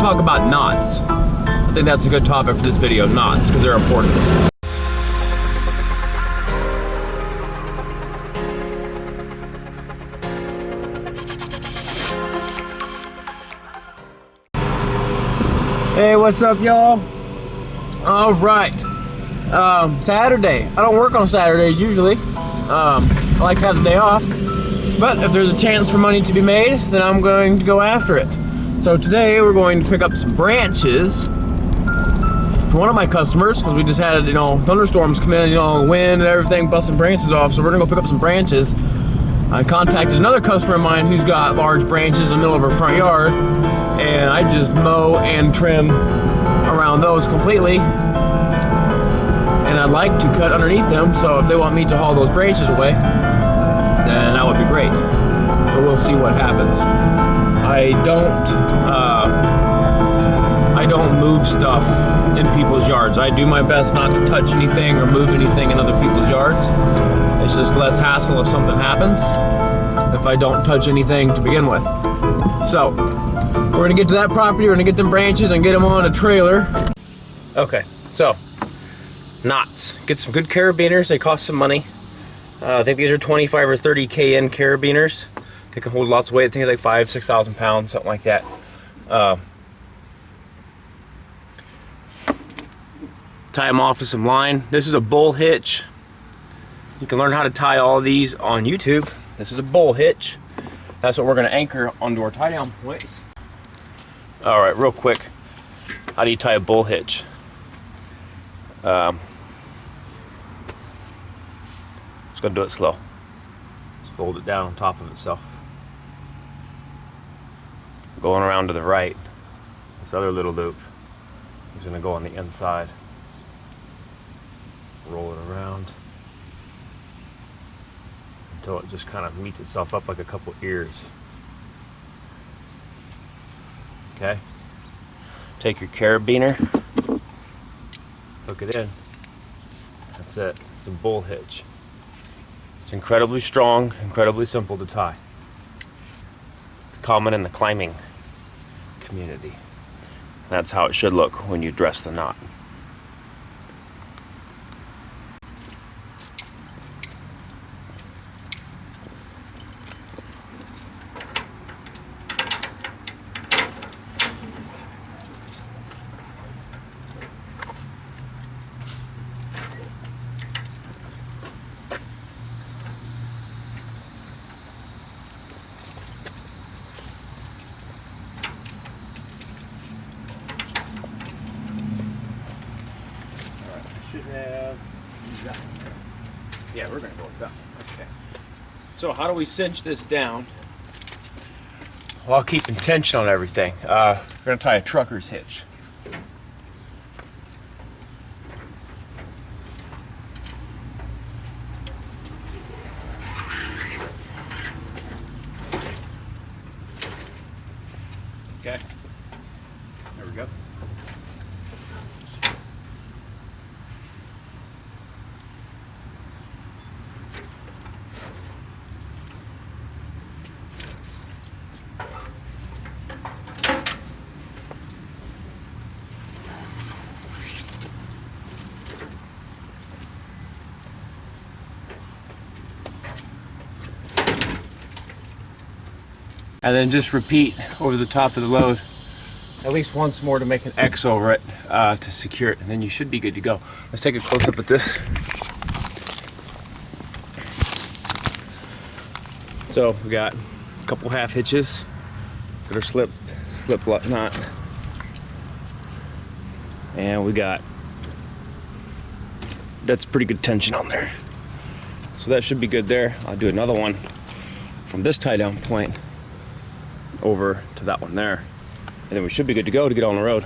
talk about knots. I think that's a good topic for this video, knots, because they're important. Hey, what's up, y'all? All right, Saturday. I don't work on Saturdays usually. I like to have the day off, but if there's a chance for money to be made, then I'm going to go after it. So today we're going to pick up some branches for one of my customers, because we just had, thunderstorms come in, wind and everything, busting branches off. So we're gonna go pick up some branches. I contacted another customer of mine who's got large branches in the middle of her front yard, and I just mow and trim around those completely. And I'd like to cut underneath them, so if they want me to haul those branches away, then that would be great. So we'll see what happens. I don't move stuff in people's yards. I do my best not to touch anything or move anything in other people's yards. It's just less hassle if something happens if I don't touch anything to begin with. So we're gonna get to that property, we're gonna get them branches and get them on a trailer. Okay, so knots. Get some good carabiners, they cost some money. I think these are 25 or 30 KN carabiners. They can hold lots of weight. I think it's like 5,000 to 6,000 pounds, something like that. Tie them off with some line. This is a bull hitch. You can learn how to tie all of these on YouTube. This is a bull hitch. That's what we're going to anchor onto our tie down points. All right, real quick. How do you tie a bull hitch? Just going to do it slow. Just fold it down on top of itself. Going around to the right, this other little loop is going to go on the inside. Roll it around until it just kind of meets itself up like a couple ears. Okay. Take your carabiner, hook it in. That's it. It's a bull hitch. It's incredibly strong, incredibly simple to tie. It's common in the climbing community. That's how it should look when you dress the knot. Yeah, we're gonna go with that. Okay. So how do we cinch this down while keeping tension on everything? We're gonna tie a trucker's hitch. Okay. There we go. And then just repeat over the top of the load at least once more to make an X over it to secure it, and then you should be good to go. Let's take a close up at this. So we got a couple half hitches that are slip knot, and we got, that's pretty good tension on there. So that should be good there. I'll do another one from this tie down point over to that one there, and then we should be good to go to get on the road.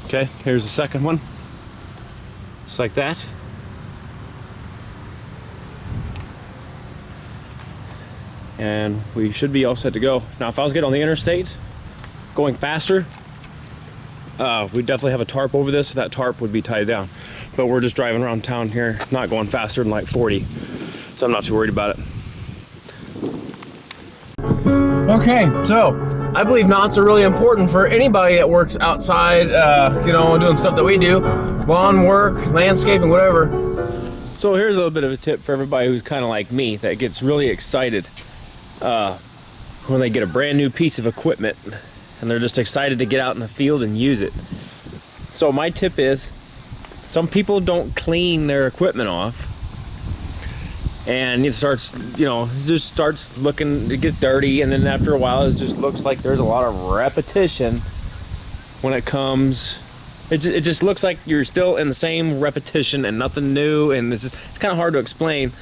Okay, here's the second one, just like that. And we should be all set to go. Now if I was getting on the interstate going faster, we'd definitely have a tarp over this. That tarp would be tied down, but we're just driving around town here, not going faster than like 40, so I'm not too worried about it. Okay, so I believe knots are really important for anybody that works outside, you know, doing stuff that we do, lawn work, landscaping, whatever. So here's a little bit of a tip for everybody who's kind of like me, that gets really excited when they get a brand new piece of equipment and they're just excited to get out in the field and use it. So my tip is, some people don't clean their equipment off, and it starts, you know, just starts looking, it gets dirty, and then after a while it just looks like there's a lot of repetition when it comes. It just looks like you're still in the same repetition and nothing new, and it's kind of hard to explain,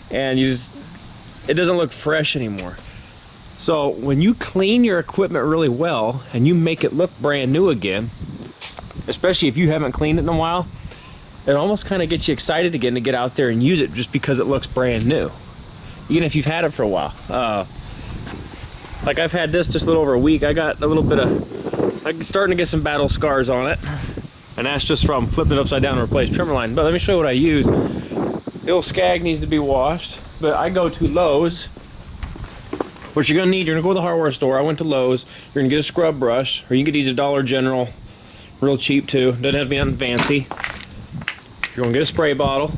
and it doesn't look fresh anymore. So when you clean your equipment really well and you make it look brand new again, especially if you haven't cleaned it in a while, it almost kind of gets you excited again to get out there and use it just because it looks brand new, even if you've had it for a while. Like I've had this just a little over a week. I got a little bit of, I'm starting to get some battle scars on it, and that's just from flipping it upside down to replace trimmer line. But let me show you what I use. The old Skag needs to be washed, but I go to Lowe's. What you're gonna need, you're gonna go to the hardware store. I went to Lowe's. You're gonna get a scrub brush, or you can get these at Dollar General, real cheap too. Doesn't have to be nothing fancy. You're gonna get a spray bottle.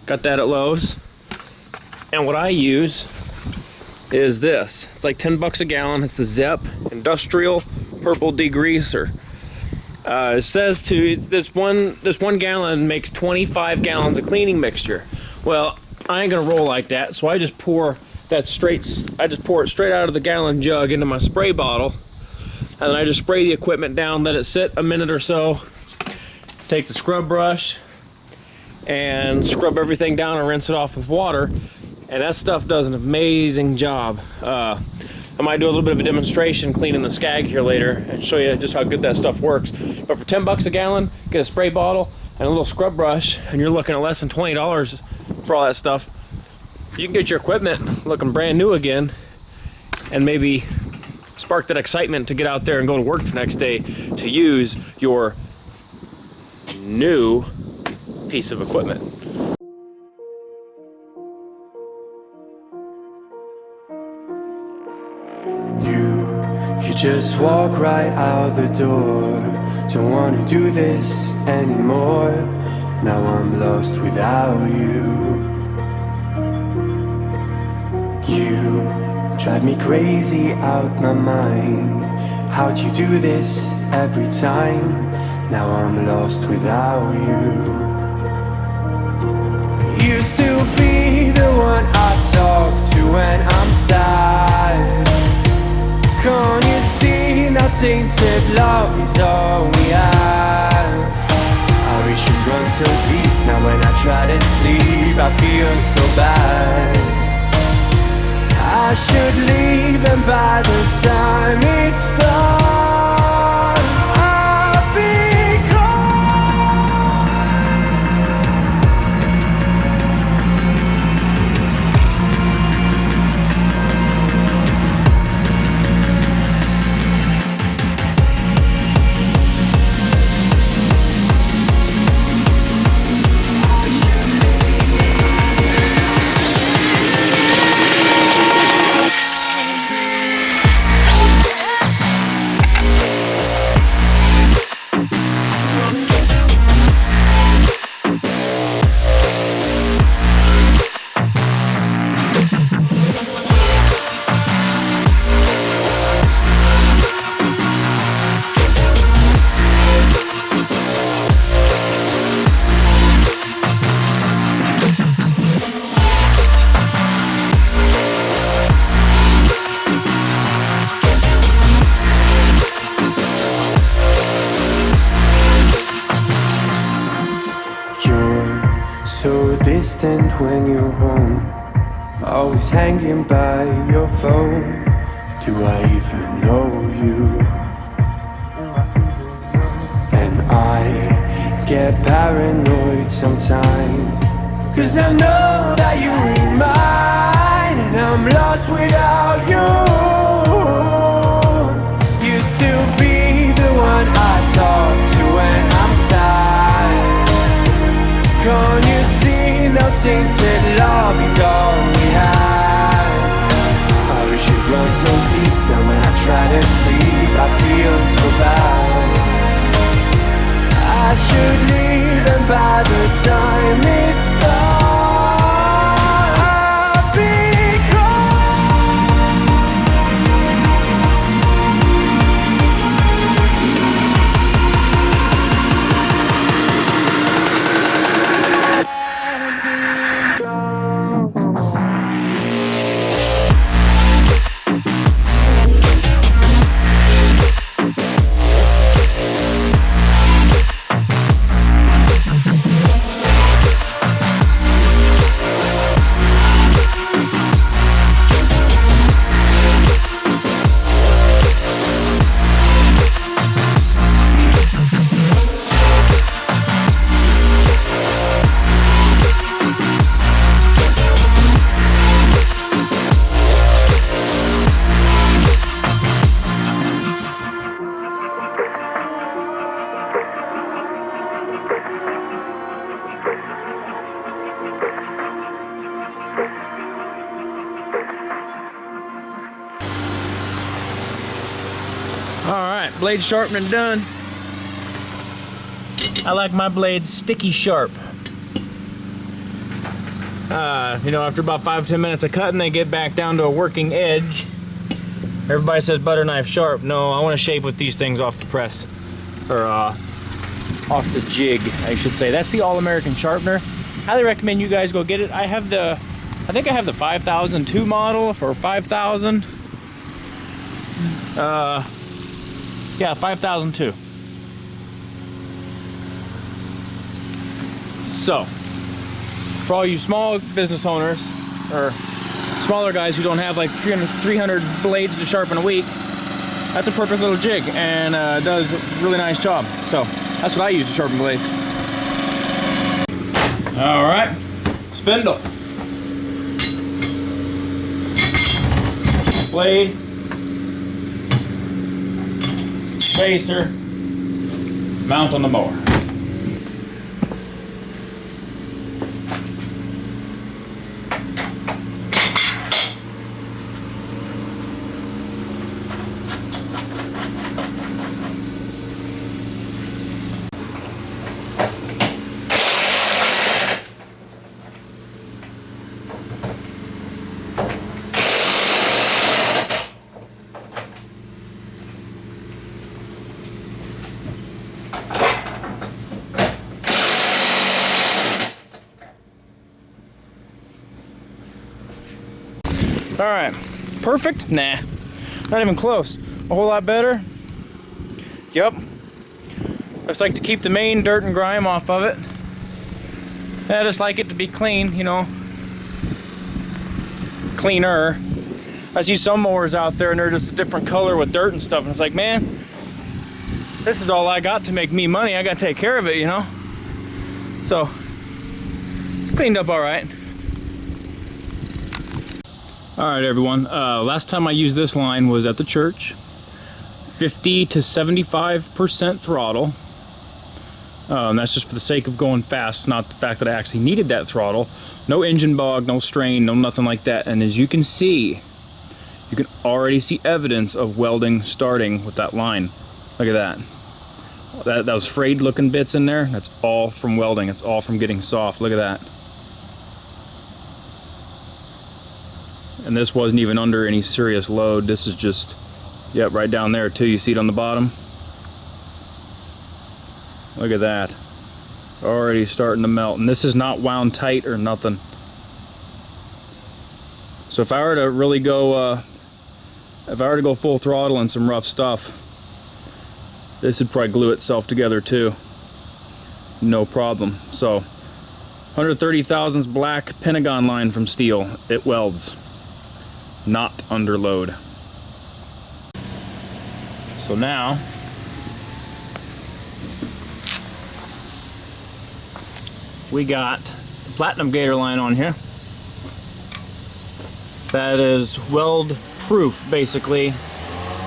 Got that at Lowe's. And what I use is this. It's like 10 bucks a gallon. It's the Zep Industrial Purple Degreaser. It says this one gallon makes 25 gallons of cleaning mixture. Well, I ain't gonna roll like that, so I just pour it straight out of the gallon jug into my spray bottle, and then I just spray the equipment down, let it sit a minute or so, take the scrub brush and scrub everything down and rinse it off with water, and that stuff does an amazing job. I might do a little bit of a demonstration cleaning the Skag here later and show you just how good that stuff works. But for 10 bucks a gallon, get a spray bottle and a little scrub brush, and you're looking at less than $20 for all that stuff. You can get your equipment looking brand new again, and maybe spark that excitement to get out there and go to work the next day to use your new piece of equipment. You just walk right out the door. Don't wanna do this anymore. Now I'm lost without you. You drive me crazy out my mind. How'd you do this every time? Now I'm lost without you. Used to be the one I talk to when I'm sad. Can't you see now tainted love is all we have? Our issues run so deep. Now when I try to sleep I feel so bad. I should leave, and by the time it's done I'll be gone. Distant when you're home, always hanging by your phone. Do I even know you? And I get paranoid sometimes, 'cause I know that you ain't mine, and I'm lost without you. Used to be the one I talk to when I'm sad. Can't you see now tainted love is all we have? Our issues run so deep. asleep, I feel so bad. I should leave, and by the time it's done, I'll be gone. Alright, blade sharpening done. I like my blades sticky sharp. You know, after about 5-10 minutes of cutting, they get back down to a working edge. Everybody says butter knife sharp. No, I want to shape with these things off the press. Or off the jig, I should say. That's the All-American sharpener. Highly recommend you guys go get it. I think I have the 5002 model for 5,000. Yeah, 5002. So, for all you small business owners, or smaller guys who don't have like 300 blades to sharpen a week, that's a perfect little jig, and does a really nice job. So, that's what I use to sharpen blades. All right, spindle. Blade. Spacer, mount on the mower. All right, perfect? Nah, not even close. A whole lot better. Yep. I just like to keep the main dirt and grime off of it. I just like it to be clean, you know, cleaner. I see some mowers out there and they're just a different color with dirt and stuff, and it's like, man, this is all I got to make me money. I gotta take care of it, you know? So, cleaned up all right. All right, everyone. Last time I used this line was at the church. 50 to 75% throttle. That's just for the sake of going fast, not the fact that I actually needed that throttle. No engine bog, no strain, no nothing like that. And as you can see, you can already see evidence of welding starting with that line. Look at that. Those frayed looking bits in there, that's all from welding. It's all from getting soft. Look at that. And this wasn't even under any serious load. This is just, yep, right down there too. You see it on the bottom? Look at that. Already starting to melt. And this is not wound tight or nothing. So if I were to really go, full throttle and some rough stuff, this would probably glue itself together too. No problem. So 130 thousandths black Pentagon line from steel. It welds. Not under load. So now we got the Platinum Gator line on here. That is weld proof, basically.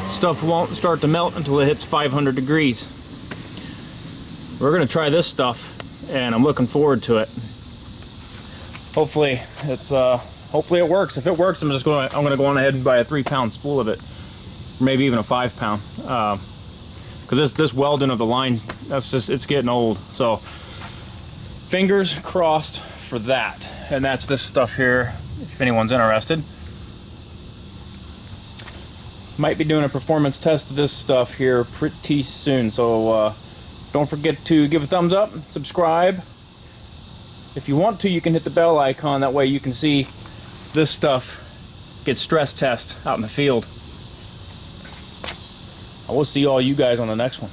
Stuff won't start to melt until it hits 500 degrees. We're gonna try this stuff, and I'm looking forward to it. Hopefully it works. If it works, I'm gonna go on ahead and buy a 3-pound spool of it. maybe even a 5 pound. Because this welding of the line, it's getting old. So fingers crossed for that. And that's this stuff here, if anyone's interested. Might be doing a performance test of this stuff here pretty soon, so don't forget to give a thumbs up, subscribe. If you want to, you can hit the bell icon, that way you can see this stuff get stress test out in the field. I will see all you guys on the next one.